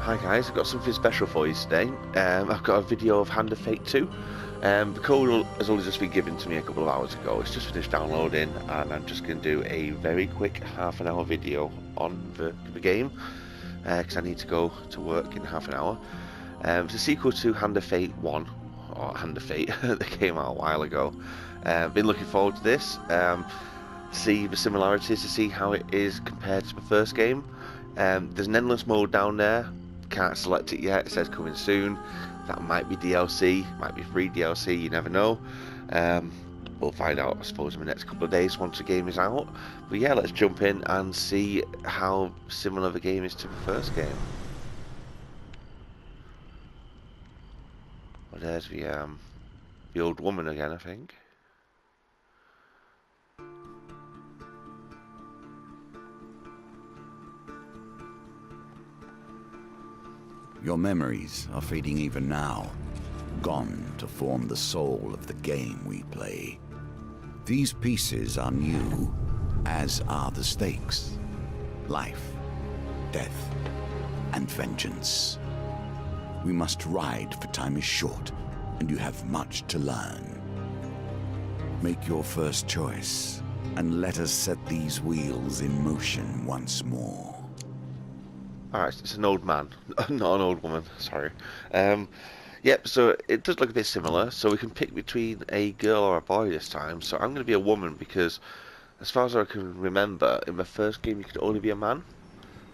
Hi guys, I've got something special for you today. I've got a video of Hand of Fate 2. The code has only just been given to me a couple of hours ago. It's just finished downloading and I'm just going to do a very quick half-an-hour video on the game because I need to go to work in half an hour. It's a sequel to Hand of Fate 1, or Hand of Fate, that came out a while ago. Been looking forward to this, see the similarities, to see how it is compared to the first game. There's an endless mode down there. Can't select it yet. It says coming soon. That might be DLC, might be free DLC, you never know. We'll find out, I suppose, in the next couple of days once the game is out. But yeah, let's jump in and see how similar the game is to the first game. Well, there's the old woman again, I think. Your memories are fading even now, gone to form the soul of the game we play. These pieces are new, as are the stakes. Life, death, and vengeance. We must ride, for time is short, and you have much to learn. Make your first choice, and let us set these wheels in motion once more. Alright, it's an old man, not an old woman, sorry. Yep, so it does look a bit similar, so we can pick between a girl or a boy this time. So I'm going to be a woman because, as far as I can remember, in the first game you could only be a man.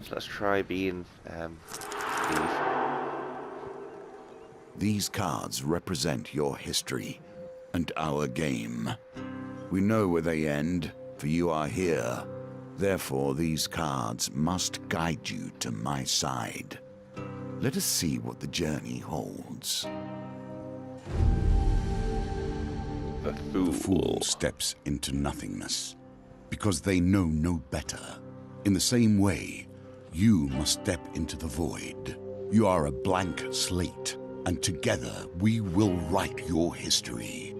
So let's try being Eve. These cards represent your history and our game. We know where they end, for you are here. Therefore, these cards must guide you to my side. Let us see what the journey holds. The Fool. The Fool steps into nothingness, because they know no better. In the same way, you must step into the void. You are a blank slate, and together we will write your history.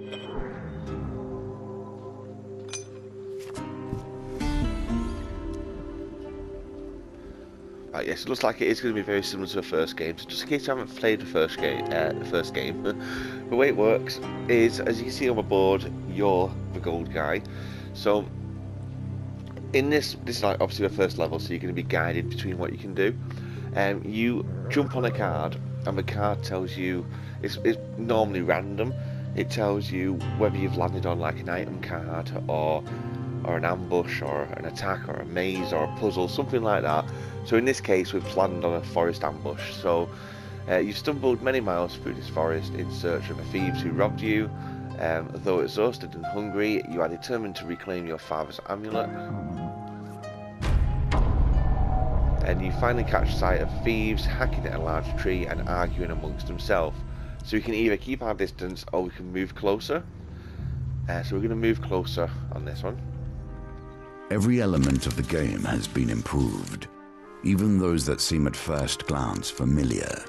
Right, yes, it looks like it is going to be very similar to the first game. So just in case you haven't played the first game, the way it works is, as you can see on the board, you're the gold guy. So in this is like obviously the first level, so you're going to be guided between what you can do. You jump on a card, and the card tells you, it's normally random. It tells you whether you've landed on like an item card or an ambush or an attack or a maze or a puzzle, something like that. So in this case we've landed on a forest ambush. So you've stumbled many miles through this forest in search of the thieves who robbed you. Though exhausted and hungry, you are determined to reclaim your father's amulet. And you finally catch sight of thieves hacking at a large tree and arguing amongst themselves. So we can either keep our distance or we can move closer. So we're going to move closer on this one. Every element of the game has been improved, even those that seem at first glance familiar.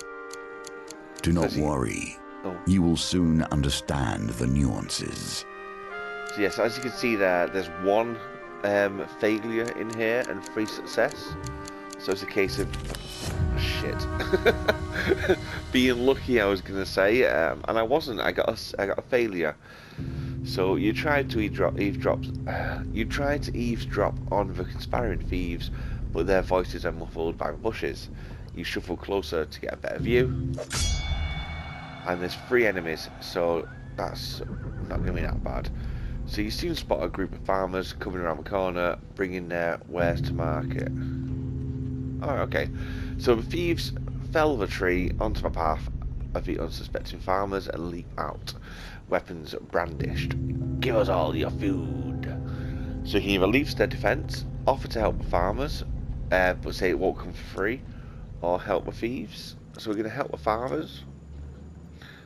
Do not worry, you will soon understand the nuances. So yes, as you can see there's one failure in here and 3 success. So it's a case of shit. Being lucky, I was gonna say, and I wasn't. I got a failure. So you tried to eavesdrop on the conspiring thieves, but their voices are muffled by the bushes. You shuffle closer to get a better view, and there's 3 enemies, so that's not gonna be that bad. So you soon spot a group of farmers coming around the corner, bringing their wares to market. Oh, okay. So the thieves fell the tree onto the path of the unsuspecting farmers and leap out, weapons brandished. Give us all your food. So he either leaves their defense, offer to help the farmers, but say it won't come for free, or help the thieves. So we're going to help the farmers.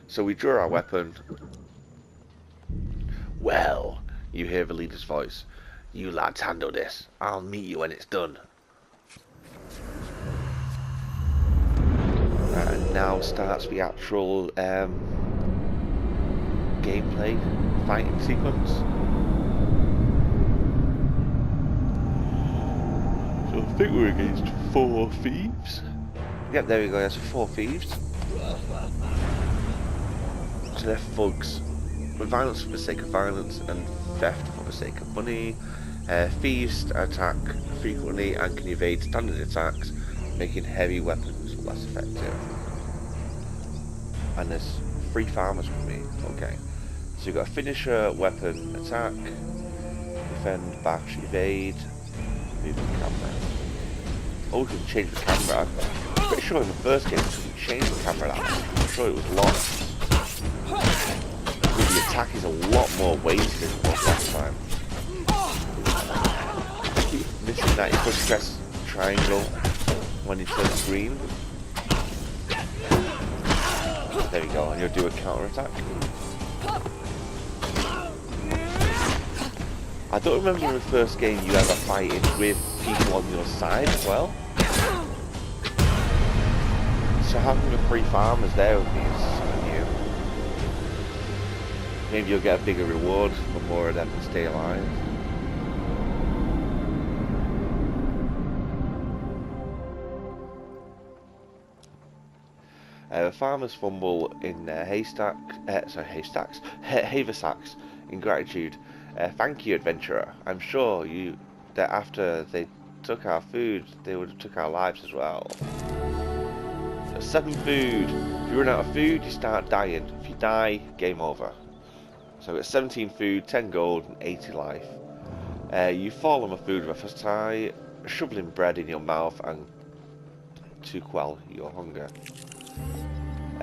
So we draw our weapon. Well, you hear the leader's voice. You lads handle this. I'll meet you when it's done. And now starts the actual gameplay fighting sequence. So I think we're against 4 thieves. Yep, there we go. There's 4 thieves. So they're thugs. With violence for the sake of violence and theft for the sake of money. Thieves attack frequently and can evade standard attacks, making heavy weapons less effective. And there's 3 farmers with me. Okay. So you've got a finisher, weapon, attack, defend, bash, evade, move the camera. Oh, we can change the camera. I'm pretty sure in the first game we couldn't change the camera that. I'm sure it was locked. The attack is a lot more weighted than it was last time. I keep missing that. You push press triangle when you turn green. There you go, and you'll do a counter attack. I don't remember in the first game you ever fighting with people on your side as well. So having the 3 farmers there with me is something new. Maybe you'll get a bigger reward for more of them to stay alive. Farmers fumble in their haversacks in gratitude. Thank you, adventurer. I'm sure that after they took our food, they would have took our lives as well. So 7 food. If you run out of food, you start dying. If you die, game over. So it's 17 food, 10 gold, and 80 life. You fall on the food the first time, shoveling bread in your mouth and to quell your hunger.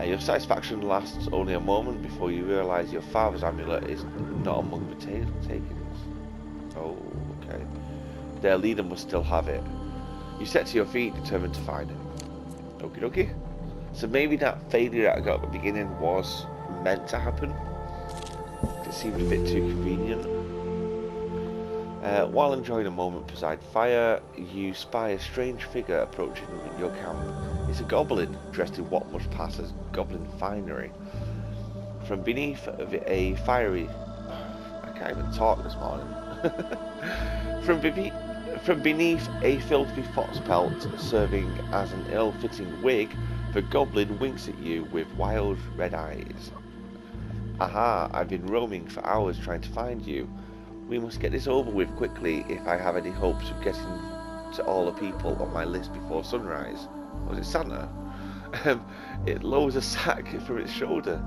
Your satisfaction lasts only a moment before you realise your father's amulet is not among the takings. Oh, okay. Their leader must still have it. You set to your feet, determined to find it. Okie dokie. So maybe that failure that I got at the beginning was meant to happen. It seemed a bit too convenient. While enjoying a moment beside fire, you spy a strange figure approaching your camp. It's a goblin dressed in what must pass as goblin finery. From beneath a fiery... I can't even talk this morning. From beneath a filthy fox pelt serving as an ill-fitting wig, the goblin winks at you with wild red eyes. Aha, I've been roaming for hours trying to find you. We must get this over with quickly if I have any hopes of getting to all the people on my list before sunrise. Was it Santa? It lowers a sack from its shoulder.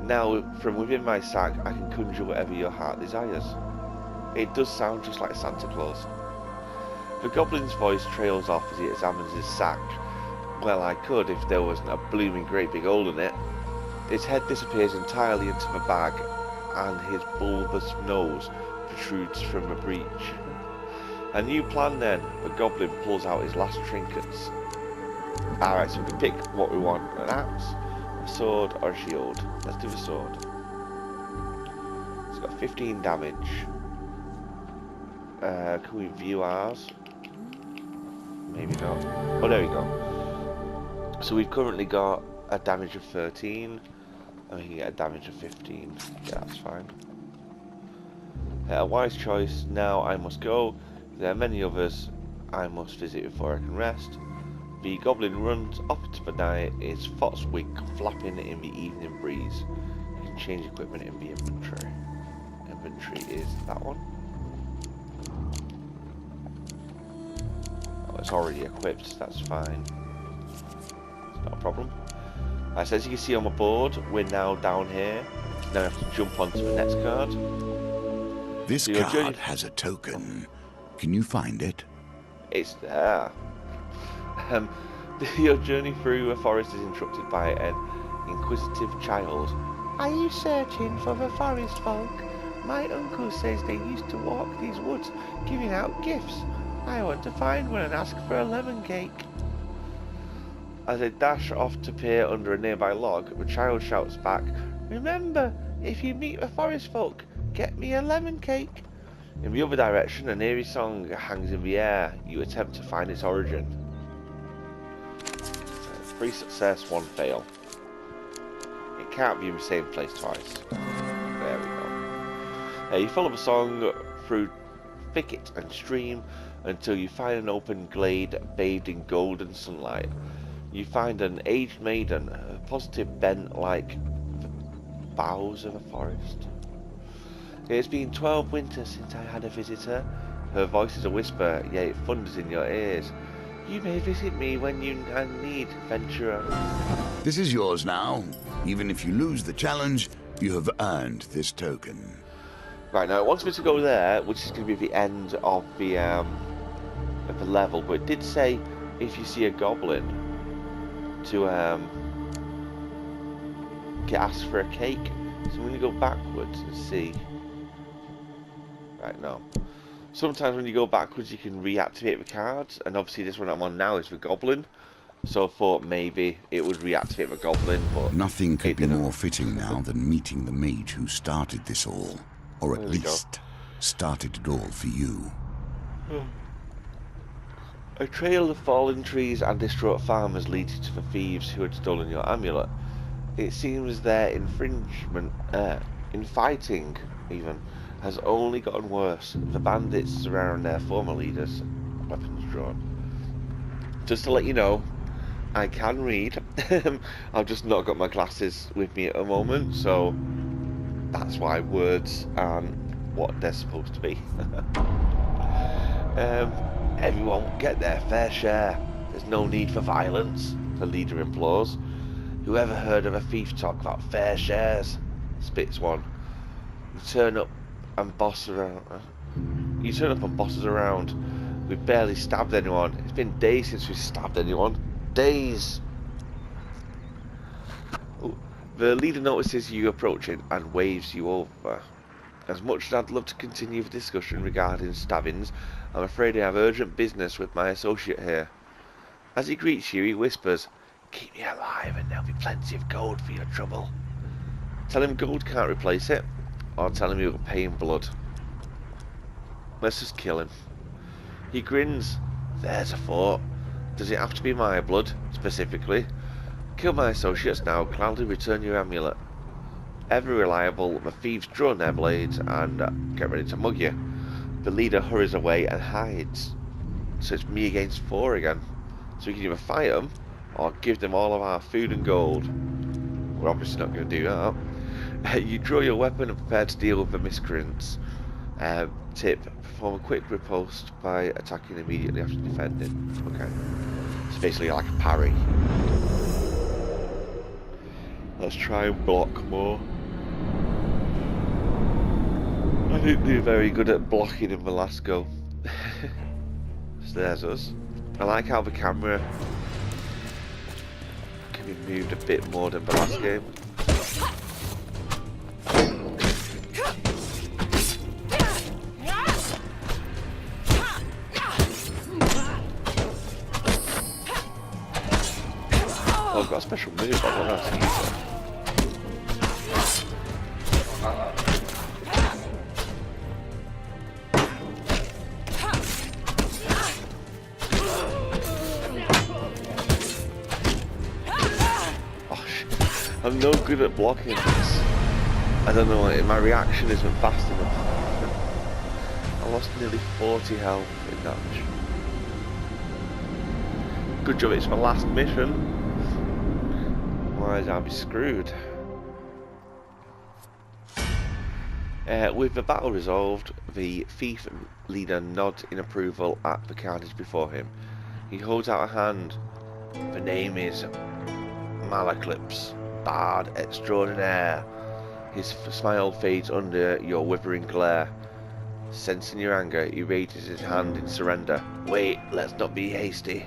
Now, from within my sack, I can conjure whatever your heart desires. It does sound just like Santa Claus. The goblin's voice trails off as he examines his sack. Well, I could if there wasn't a blooming great big hole in it. His head disappears entirely into the bag, and his bulbous nose protrudes from a breach. A new plan then. The goblin pulls out his last trinkets. Alright, so we can pick what we want. An axe, a sword, or a shield. Let's do the sword. It's got 15 damage. Can we view ours? Maybe not. Oh, there we go. So we've currently got a damage of 13. And we can get a damage of 15. Yeah, that's fine. A wise choice. Now I must go. There are many others I must visit before I can rest. The goblin runs up to the night, its fox wing flapping in the evening breeze. You can change equipment in the inventory. Inventory is that one. Oh, it's already equipped, that's fine. It's not a problem. So as you can see on my board, we're now down here. Now I have to jump onto the next card. This card has a token. Can you find it? It's there. Your journey through a forest is interrupted by an inquisitive child. Are you searching for the forest folk? My uncle says they used to walk these woods, giving out gifts. I want to find one and ask for a lemon cake. As they dash off to peer under a nearby log, the child shouts back, "Remember, if you meet the forest folk, get me a lemon cake." In the other direction, an eerie song hangs in the air. You attempt to find its origin. 3 success, 1 fail. It can't be in the same place twice. There we go. You follow the song through thicket and stream until you find an open glade bathed in golden sunlight. You find an aged maiden, a positive bent like the boughs of a forest. It has been 12 winters since I had a visitor. Her voice is a whisper, yet it thunders in your ears. You may visit me when you need, venturer. This is yours now. Even if you lose the challenge, you have earned this token. Right, now it wants me to go there, which is going to be the end of the level, but it did say if you see a goblin to get asked for a cake. So I'm going to go backwards and see. Right, no. Sometimes when you go backwards you can reactivate the cards, and obviously this one I'm on now is the goblin. So I thought maybe it would reactivate the goblin, but nothing could be more fitting now than meeting the mage who started this all. Or at least started it all for you. A trail of fallen trees and distraught farmers leads you to the thieves who had stolen your amulet. It seems their infringement, infighting even, has only gotten worse. The bandits surround their former leaders, weapons drawn. Just to let you know, I can read. I've just not got my glasses with me at the moment, so that's why words aren't what they're supposed to be. Everyone will get their fair share. There's no need for violence, the leader implores. Whoever heard of a thief talk about fair shares? Spits one. You turn up and bosses around. We've barely stabbed anyone. It's been days since we've stabbed anyone. Days! The leader notices you approaching and waves you over. As much as I'd love to continue the discussion regarding stabbings, I'm afraid I have urgent business with my associate here. As he greets you, he whispers, "Keep me alive and there'll be plenty of gold for your trouble." Tell him gold can't replace it, or tell him you'll pay in blood. Let's just kill him. He grins. There's a thought. Does it have to be my blood, specifically? Kill my associates now, gladly return your amulet. Ever reliable, the thieves draw their blades and get ready to mug you. The leader hurries away and hides. So it's me against 4 again. So we can either fight them or give them all of our food and gold. We're obviously not going to do that. You draw your weapon and prepare to deal with the miscreants. Tip, perform a quick riposte by attacking immediately after defending. Okay. It's basically like a parry. Let's try and block more. I didn't do very good at blocking in the last go. So there's us. I like how the camera can be moved a bit more than the last game. Oh, I've got a special move, I don't know how to use it. I'm no good at blocking this. I don't know, my reaction isn't fast enough. I lost nearly 40 health in that mission. Good job it's my last mission. Otherwise I'll be screwed. With the battle resolved, the thief leader nods in approval at the carnage before him. He holds out a hand. The name is Malaclips. Bard extraordinaire. His smile fades under your withering glare. Sensing your anger, he raises his hand in surrender. Wait, let's not be hasty.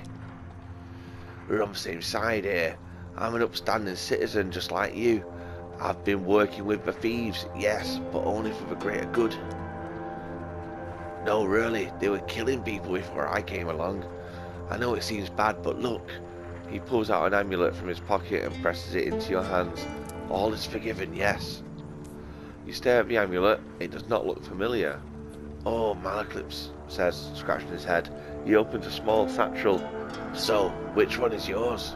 We're on the same side here. I'm an upstanding citizen just like you. I've been working with the thieves, yes, but only for the greater good. No, really, they were killing people before I came along. I know it seems bad, but look. He pulls out an amulet from his pocket and presses it into your hands. All is forgiven, yes. You stare at the amulet. It does not look familiar. Oh, Malaclips, says, scratching his head. He opens a small satchel. So, which one is yours?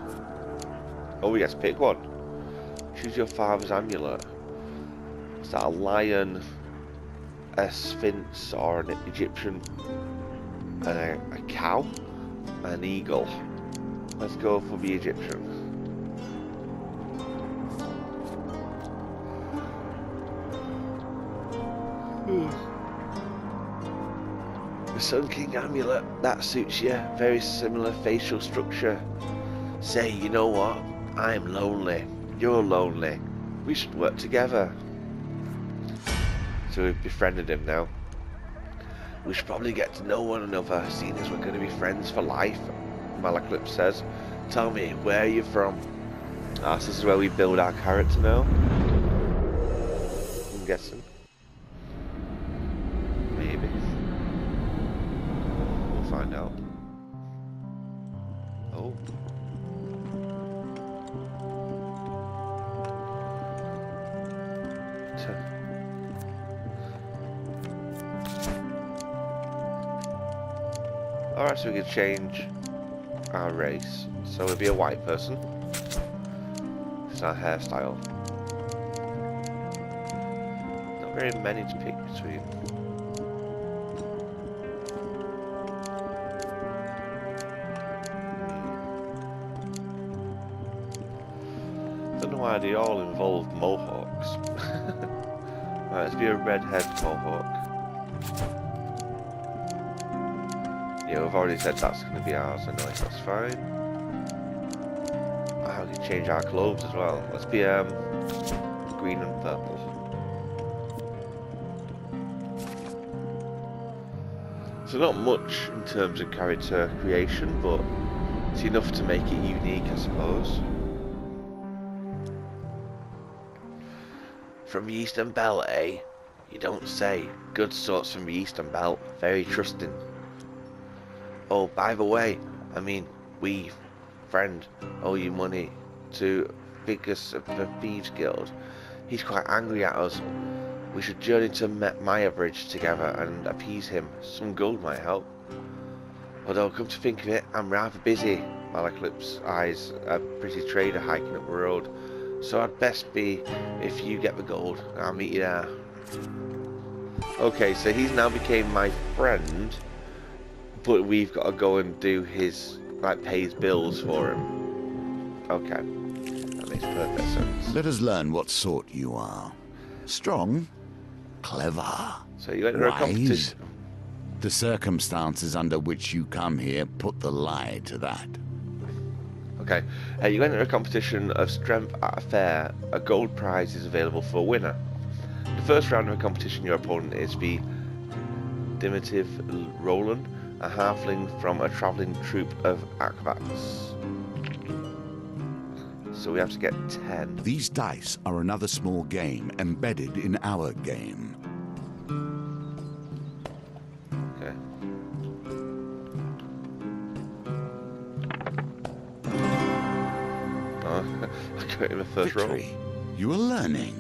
Oh, we get to pick one. Choose your father's amulet. Is that a lion, a sphinx, or an Egyptian, a cow, an eagle? Let's go for the Egyptian. The Sun King amulet, that suits you. Very similar facial structure. Say, you know what? I'm lonely. You're lonely. We should work together. So we've befriended him now. We should probably get to know one another, seeing as we're going to be friends for life, Malaclypse says. Tell me, where are you from? Ah, so this is where we build our character now. I'm guessing. Maybe. We'll find out. Oh. Alright, so we can change our race. So we'll be a white person. It's our hairstyle. Not very many to pick between. Don't know why they all involve mohawks. Right, let's be a redhead mohawk. Yeah, we've already said that's going to be ours anyway, so that's fine. Ah, we can change our clothes as well. Let's be green and purple. So not much in terms of character creation, but it's enough to make it unique, I suppose. From the Eastern Belt, eh? You don't say. Good sorts from the Eastern Belt. Very trusting. Oh, by the way, I mean, we, friend, owe you money to biggest of the Thieves Guild. He's quite angry at us. We should journey to Maya Bridge together and appease him. Some gold might help. Although, come to think of it, I'm rather busy. Malaclypse eyes a pretty trader hiking up the road. So I'd best be if you get the gold. I'll meet you there. Okay, so he's now became my friend. But we've got to go and do his, like, pay his bills for him. Okay. That makes perfect sense. Let us learn what sort you are. Strong, clever, So you enter a competition. The circumstances under which you come here put the lie to that. Okay. You enter a competition of strength at a fair. A gold prize is available for a winner. The first round of a competition, your opponent is the Dimitive Roland, a halfling from a travelling troupe of acrobats. So we have to get 10. These dice are another small game embedded in our game. Okay. Oh, I got it in the first roll. You are learning.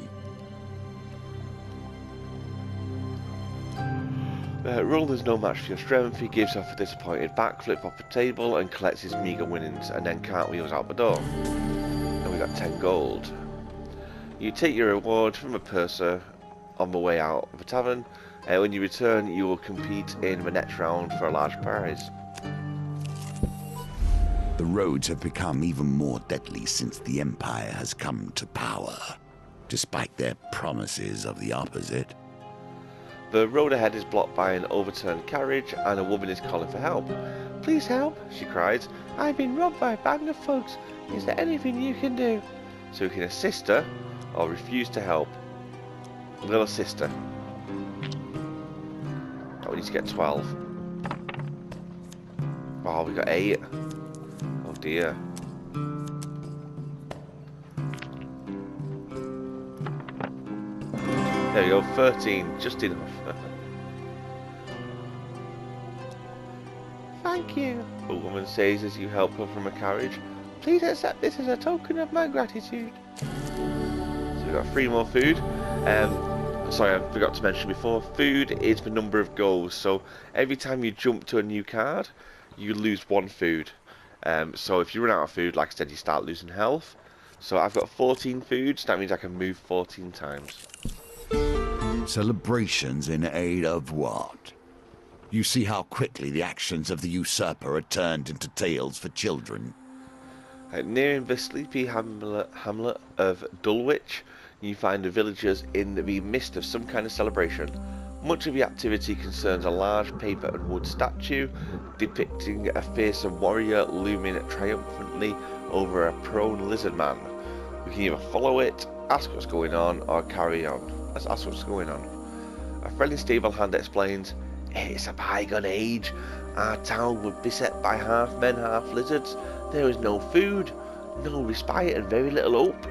Roland is no match for your strength. He gives off a disappointed backflip off the table and collects his meagre winnings and then cartwheels out the door. And we got 10 gold. You take your reward from a purser on the way out of the tavern. When you return, you will compete in the next round for a large prize. The roads have become even more deadly since the Empire has come to power, despite their promises of the opposite. The road ahead is blocked by an overturned carriage and a woman is calling for help. Please help, she cries. I've been robbed by a band of thugs. Is there anything you can do? So we can assist her or refuse to help. We'll assist her. Oh, we need to get 12. Oh, we got 8. Oh dear. There we go, 13, just enough. Thank you, the woman says as you help her from a carriage. Please accept this as a token of my gratitude. So we've got 3 more food. Sorry, I forgot to mention before, food is the number of goals. So every time you jump to a new card, you lose 1 food. So if you run out of food, like I said, you start losing health. So I've got 14 foods, that means I can move 14 times. Celebrations in aid of what? You see how quickly the actions of the usurper are turned into tales for children. Nearing the sleepy hamlet of Dulwich, you find the villagers in the midst of some kind of celebration. Much of the activity concerns a large paper and wood statue depicting a fearsome warrior looming triumphantly over a prone lizard man. We can either follow it, ask what's going on, or carry on. Let's ask what's going on. A friendly stable hand explains, "It's a bygone age. Our town was beset by half men, half lizards. There was no food, no respite, and very little hope.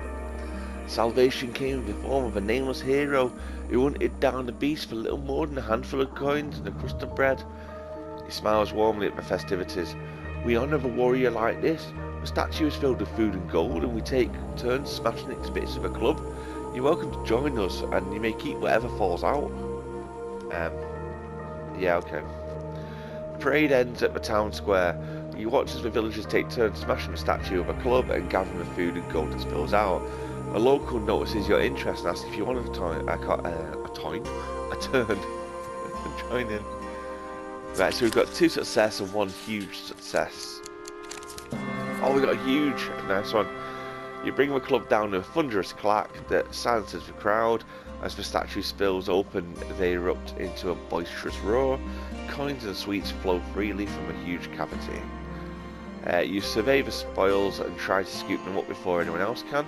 Salvation came in the form of a nameless hero who hunted down the beast for little more than a handful of coins and a crust of bread." He smiles warmly at the festivities. "We honour a warrior like this. The statue is filled with food and gold, and we take turns smashing it to bits of a club. You're welcome to join us, and you may keep whatever falls out." Yeah, okay. The parade ends at the town square. You watch as the villagers take turns smashing the statue of a club and gathering the food and gold that spills out. A local notices your interest and asks if you want a turn and join in. Right, so we've got 2 success and 1 huge success. Oh, we got a huge, nice one. You bring the club down to a thunderous clack that silences the crowd. As the statue spills open, they erupt into a boisterous roar. Coins and sweets flow freely from a huge cavity. You survey the spoils and try to scoop them up before anyone else can.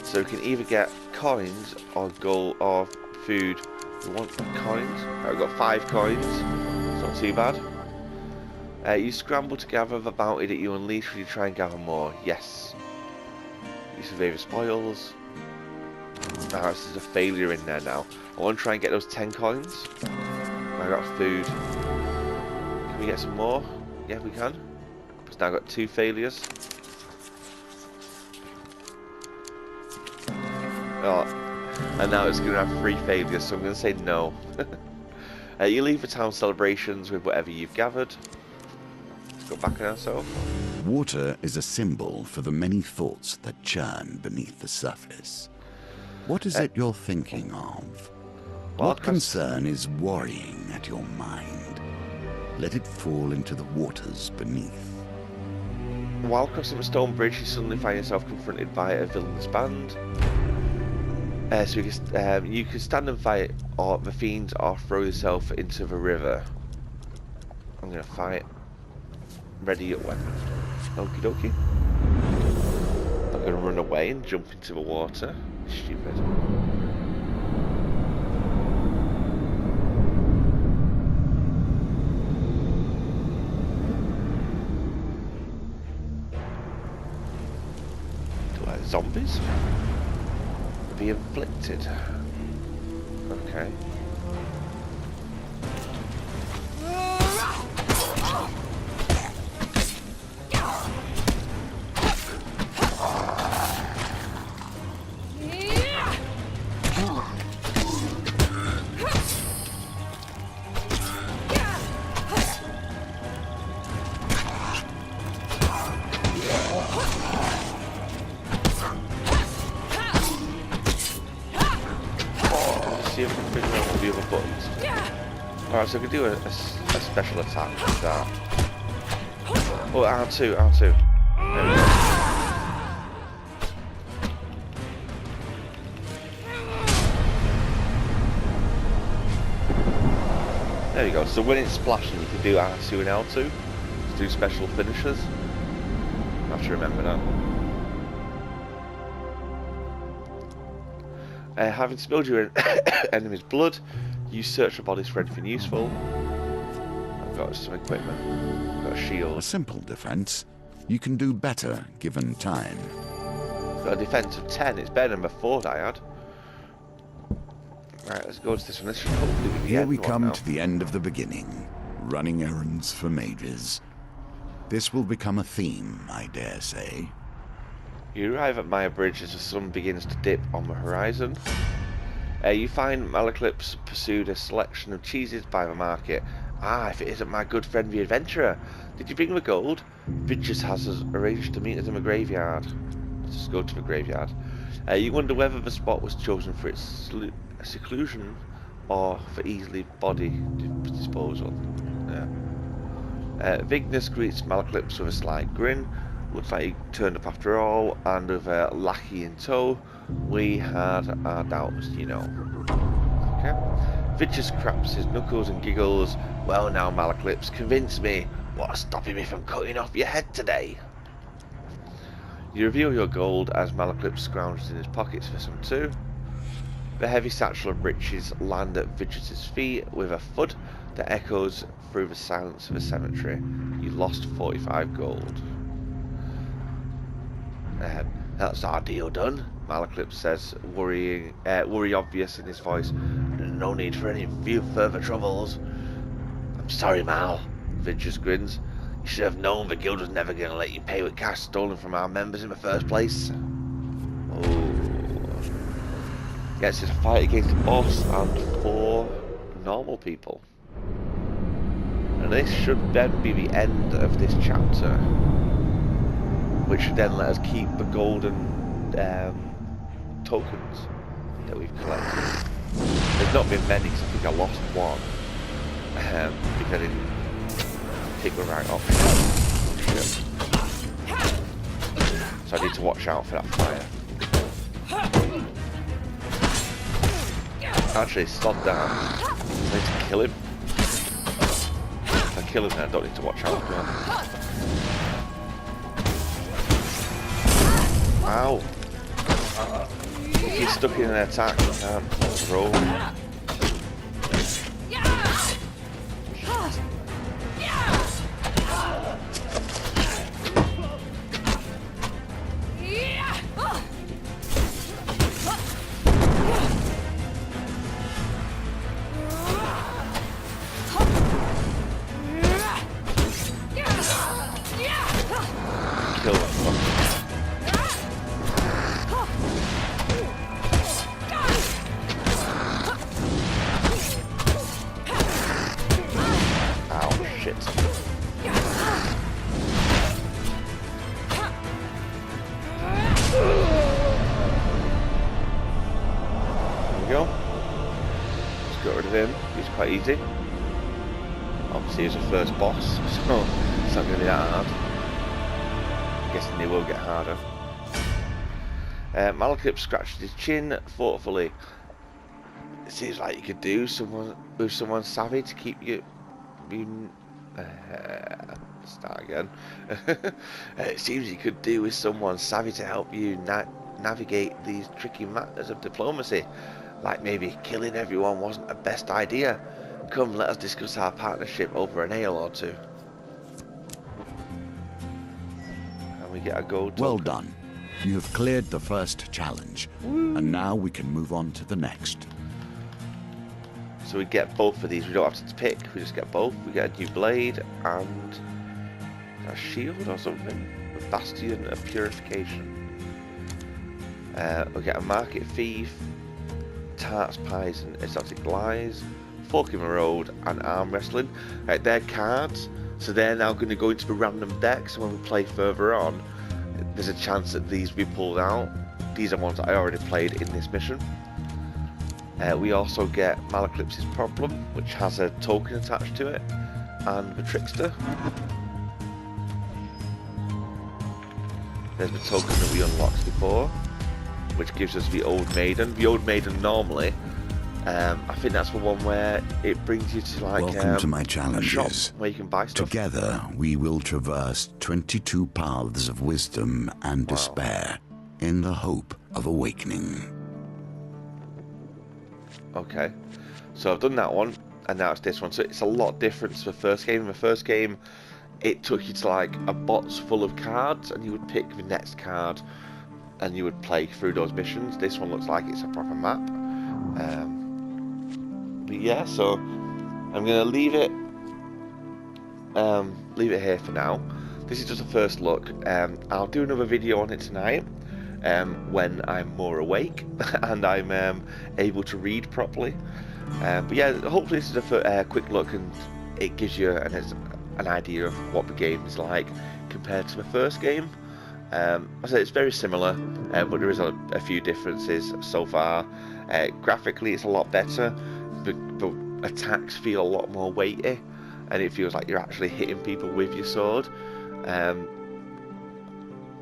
So we can either get coins or gold or food. We want coins. Right, we've got 5 coins. It's not too bad. You scramble to gather the bounty that you unleash when you try and gather more. Yes. You survey the spoils. Now this is a failure in there now. I want to try and get those 10 coins. I got food. Can we get some more? Yeah, we can. It's now got 2 failures. Oh, and now it's going to have 3 failures, so I'm going to say no. You leave the town celebrations with whatever you've gathered. Let's go back on ourselves. Water is a symbol for the many thoughts that churn beneath the surface. What is it you're thinking of? What concern is worrying at your mind? Let it fall into the waters beneath. While crossing the stone bridge, you suddenly find yourself confronted by a villainous band. So you can stand and fight or the fiends, or throw yourself into the river. I'm gonna fight. Ready at when. Okie dokie. I'm gonna run away and jump into the water. Stupid. Do I have zombies? Be inflicted. Okay. See if I can figure out all the other buttons. Alright, so I can do a special attack like that. Oh, R2, R2. There we go. There you go. So when it's splashing, you can do R2 and L2 to do special finishes. I have to remember that. Having spilled your enemy's blood, you search for bodies for anything useful. I've got some equipment. I've got a shield. A simple defense. You can do better given time. I've got a defense of 10. It's better than before that I had. Right, let's go to this one. This should hopefully be the Here end we one come now. to the end of the beginning. Running errands for mages. This will become a theme, I dare say. You arrive at Maya Bridge as the sun begins to dip on the horizon. You find Malaclips pursued a selection of cheeses by the market. Ah, if it isn't my good friend the adventurer. Did you bring the gold? Bridges has arranged to meet us in the graveyard. Let's just go to the graveyard. You wonder whether the spot was chosen for its seclusion or for easily body disposal. Yeah. Vignes greets Malaclypse with a slight grin. Looks like he turned up after all, and with a lackey in tow, we had our doubts, you know. Okay. Vignes cracks his knuckles and giggles. Well now, Malaclypse, convince me. What's stopping me from cutting off your head today? You reveal your gold as Malaclypse scrounges in his pockets for some too. The heavy satchel of riches land at Vignes' feet with a thud that echoes through the silence of the cemetery. You lost 45 gold. That's our deal done, Malaclypse says, worry obvious in his voice. No need for any few further troubles. I'm sorry, Mal, Vignes grins. You should have known the guild was never going to let you pay with cash stolen from our members in the first place. Oh. Yes, it's a fight against a boss and 4 normal people. And this should then be the end of this chapter, which should then let us keep the golden tokens that we've collected. There's not been many, because I think I lost one, because I didn't pick the right option. So I need to watch out for that fire. Actually, sod down. I need to kill him. If I kill him, then I don't need to watch out for him. Ow! If you're stuck in an attack, you can't roll. Kill that fucker. Quite easy. Obviously he's the first boss, so it's not going to be that hard. I'm guessing they will get harder. Malaclypse scratched his chin thoughtfully. It seems like you could do with someone savvy to keep you... start again. It seems you could do with someone savvy to help you navigate these tricky matters of diplomacy. Like maybe killing everyone wasn't the best idea. Come, let us discuss our partnership over an ale or two. And we get a gold token. Well done. You have cleared the first challenge. Woo. And now we can move on to the next. So we get both of these. We don't have to pick. We just get both. We get a new blade and a shield or something. A bastion of purification. We get a market thief. Tarts, pies and exotic lies, fork in the road and arm wrestling. Right, they're cards, so they're now going to go into the random deck, so when we play further on there's a chance that these will be pulled out. These are ones that I already played in this mission. We also get Malaclypse's problem, which has a token attached to it, and the Trickster. There's the token that we unlocked before, which gives us the Old Maiden. The Old Maiden normally, I think that's the one where it brings you to like Welcome to my a challenges. shop where you can buy stuff. Together we will traverse 22 paths of wisdom and despair in the hope of awakening. Okay, so I've done that one, and now it's this one. So it's a lot different to the first game. In the first game, it took you to like a box full of cards, and you would pick the next card and you would play through those missions. This one looks like it's a proper map. But yeah, so I'm gonna leave it here for now. This is just a first look. I'll do another video on it tonight when I'm more awake and I'm able to read properly. But yeah, hopefully this is a quick look and it gives you an idea of what the game is like compared to the first game. I say it's very similar, but there is a few differences so far. Graphically, it's a lot better. The attacks feel a lot more weighty. and it feels like you're actually hitting people with your sword.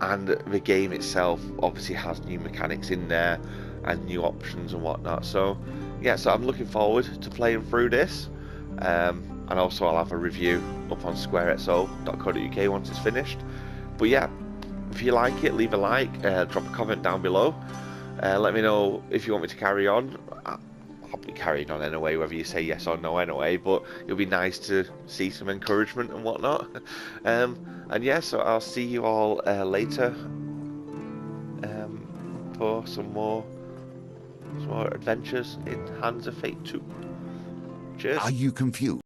And the game itself obviously has new mechanics in there and new options and whatnot. So yeah, so I'm looking forward to playing through this, and also I'll have a review up on squarexo.co.uk once it's finished. But yeah, if you like it, leave a like, drop a comment down below, let me know if you want me to carry on. I'll be carrying on anyway, whether you say yes or no anyway, but it'll be nice to see some encouragement and whatnot. And yeah, so I'll see you all later for some more adventures in Hands of Fate 2. Cheers. Are you confused?